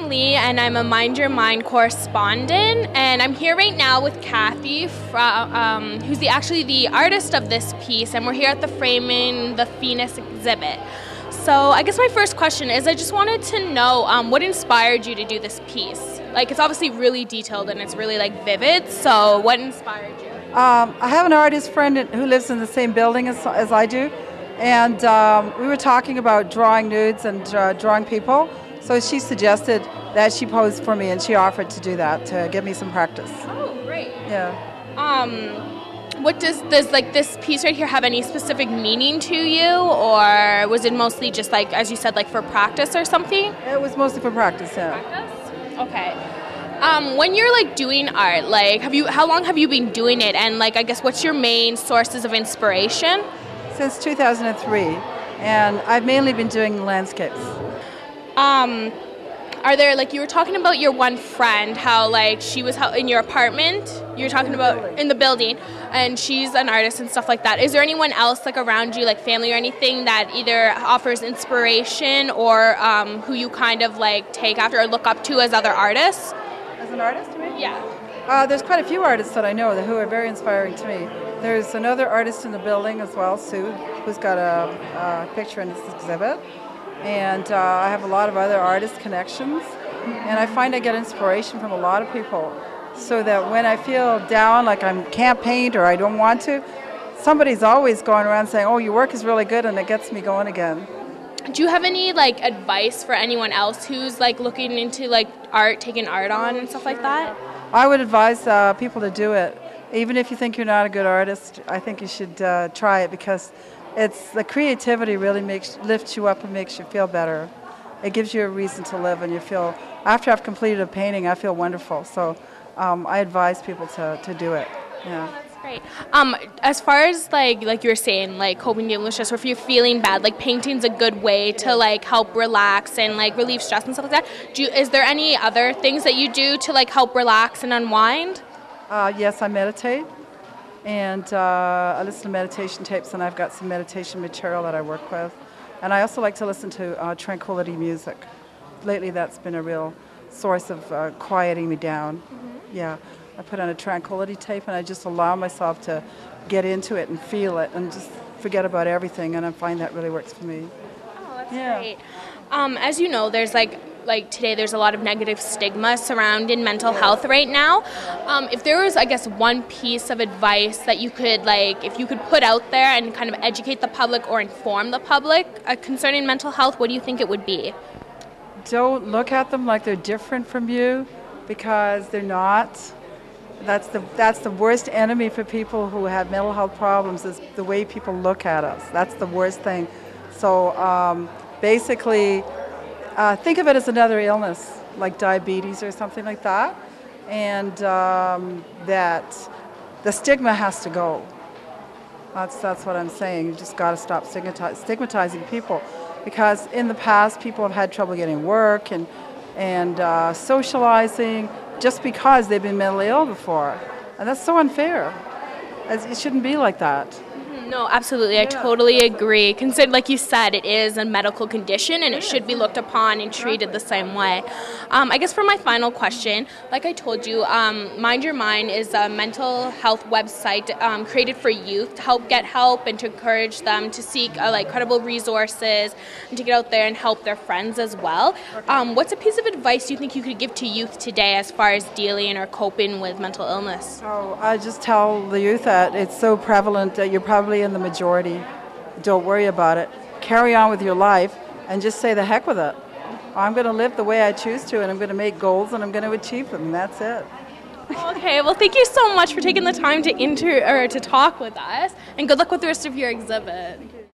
Lee, and I'm a Mind Your Mind correspondent, and I'm here right now with Cathy, who's actually the artist of this piece, and we're here at the Framing the Phoenix exhibit. So I guess my first question is, I just wanted to know what inspired you to do this piece? Like, it's obviously really detailed and it's really like vivid, so what inspired you? I have an artist friend who lives in the same building as I do, and we were talking about drawing nudes and drawing people. So she suggested that she pose for me, and she offered to do that to give me some practice. Oh, great. Yeah. What does this piece right here have any specific meaning to you, or was it mostly just like, as you said, like for practice or something? It was mostly for practice, yeah. Practice? Okay. When you're like doing art, like how long have you been doing it, and like I guess what's your main sources of inspiration? Since 2003, and I've mainly been doing landscapes. Are there, like, you were talking about your one friend, how like she was in your apartment, you were talking about in the building, and she's an artist and stuff like that. Is there anyone else like around you, like family or anything, that either offers inspiration or who you kind of like take after or look up to as other artists? As an artist, you mean? Yeah. There's quite a few artists that I know who are very inspiring to me. There's another artist in the building as well, Sue, who's got a picture in this exhibit. And I have a lot of other artist connections. And I find I get inspiration from a lot of people. So that when I feel down, like I can't paint or I don't want to, somebody's always going around saying, oh, your work is really good, and it gets me going again. Do you have any like advice for anyone else who's like looking into like art, taking art on and stuff like that? I would advise people to do it. Even if you think you're not a good artist, I think you should try it, because it's the creativity really lifts you up and makes you feel better. It gives you a reason to live, and you feel, after I've completed a painting, I feel wonderful. So I advise people to do it. Yeah. That's great. As far as like you were saying, like coping with illness, stress, or if you're feeling bad, like painting's a good way to like help relax and like relieve stress and stuff like that. Is there any other things that you do to like help relax and unwind? Yes, I meditate, and I listen to meditation tapes, and I've got some meditation material that I work with. And I also like to listen to tranquility music. Lately that's been a real source of quieting me down. Mm-hmm. Yeah, I put on a tranquility tape, and I just allow myself to get into it and feel it and just forget about everything, and I find that really works for me. Oh, that's great. As you know, there's like today there's a lot of negative stigma surrounding mental health right now. If there was, I guess, one piece of advice that you could, like, if you could put out there and kind of educate the public or inform the public concerning mental health, what do you think it would be? Don't look at them like they're different from you, because they're not. That's the worst enemy for people who have mental health problems, is the way people look at us. That's the worst thing. So basically, think of it as another illness, like diabetes or something like that, and that the stigma has to go. That's what I'm saying. You just got to stop stigmatizing people, because in the past people have had trouble getting work and socializing just because they've been mentally ill before, and that's so unfair. It shouldn't be like that. No, absolutely. I totally agree. Consider, like you said, it is a medical condition, and it should be looked upon and treated the same way. I guess for my final question, like I told you, Mind Your Mind is a mental health website created for youth to help get help and to encourage them to seek like credible resources and to get out there and help their friends as well. What's a piece of advice you think you could give to youth today as far as dealing or coping with mental illness? Oh, I just tell the youth that it's so prevalent that you're probably in the majority. Don't worry about it. Carry on with your life and just say the heck with it. I'm going to live the way I choose to, and I'm going to make goals, and I'm going to achieve them, and that's it. Okay, well, thank you so much for taking the time to talk with us, and good luck with the rest of your exhibit.